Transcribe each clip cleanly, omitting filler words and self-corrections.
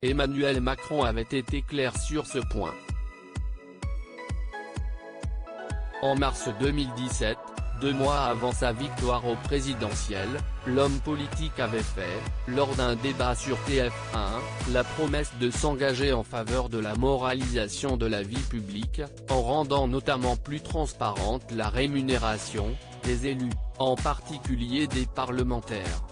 Emmanuel Macron avait été clair sur ce point. En mars 2017, 2 mois avant sa victoire au présidentiel, l'homme politique avait fait, lors d'un débat sur TF1, la promesse de s'engager en faveur de la moralisation de la vie publique, en rendant notamment plus transparente la rémunération des élus, en particulier des parlementaires.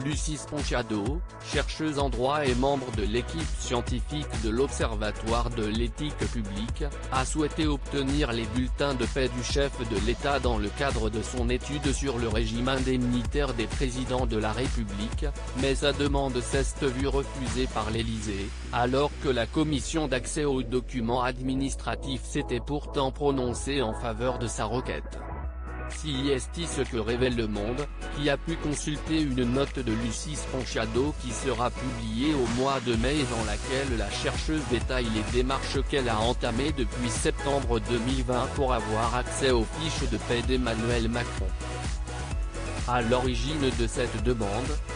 Lucie Sponchado, chercheuse en droit et membre de l'équipe scientifique de l'Observatoire de l'éthique publique, a souhaité obtenir les bulletins de paie du chef de l'État dans le cadre de son étude sur le régime indemnitaire des présidents de la République, mais sa demande s'est vue refusée par l'Élysée, alors que la commission d'accès aux documents administratifs s'était pourtant prononcée en faveur de sa requête. C'est ce que révèle Le Monde, qui a pu consulter une note de Lucie Sponchado qui sera publiée au mois de mai et dans laquelle la chercheuse détaille les démarches qu'elle a entamées depuis septembre 2020 pour avoir accès aux fiches de paie d'Emmanuel Macron. À l'origine de cette demande,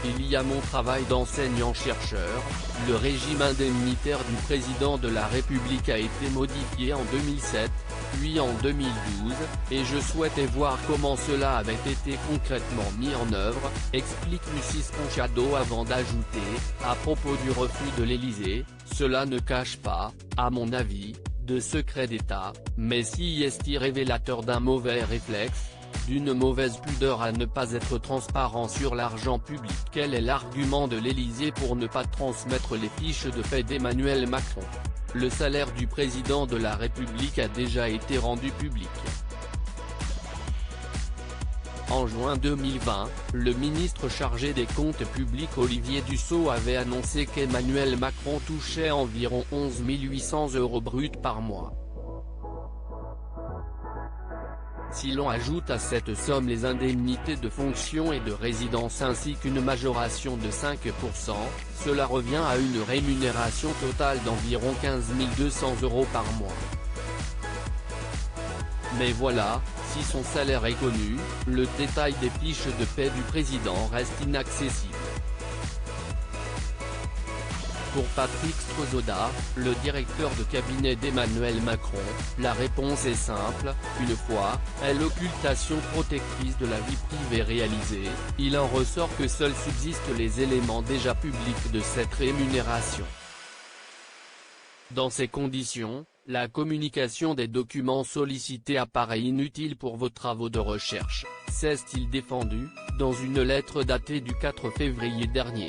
il y a mon travail d'enseignant-chercheur. Le régime indemnitaire du président de la République a été modifié en 2007, puis en 2012, et je souhaitais voir comment cela avait été concrètement mis en œuvre, explique Lucie Sponchado avant d'ajouter, à propos du refus de l'Élysée, cela ne cache pas, à mon avis, de secret d'État, mais c'est révélateur d'un mauvais réflexe, d'une mauvaise pudeur à ne pas être transparent sur l'argent public. Quel est l'argument de l'Élysée pour ne pas transmettre les fiches de paie d'Emmanuel Macron? Le salaire du président de la République a déjà été rendu public. En juin 2020, le ministre chargé des comptes publics Olivier Dussopt avait annoncé qu'Emmanuel Macron touchait environ 11 800 € bruts par mois. Si l'on ajoute à cette somme les indemnités de fonction et de résidence ainsi qu'une majoration de 5%, cela revient à une rémunération totale d'environ 15 200 € par mois. Mais voilà, si son salaire est connu, le détail des fiches de paie du président reste inaccessible. Pour Patrick Strozoda, le directeur de cabinet d'Emmanuel Macron, la réponse est simple, une fois, l'occultation protectrice de la vie privée réalisée, il en ressort que seuls subsistent les éléments déjà publics de cette rémunération. Dans ces conditions, la communication des documents sollicités apparaît inutile pour vos travaux de recherche, s'est-il défendu, dans une lettre datée du 4 février dernier.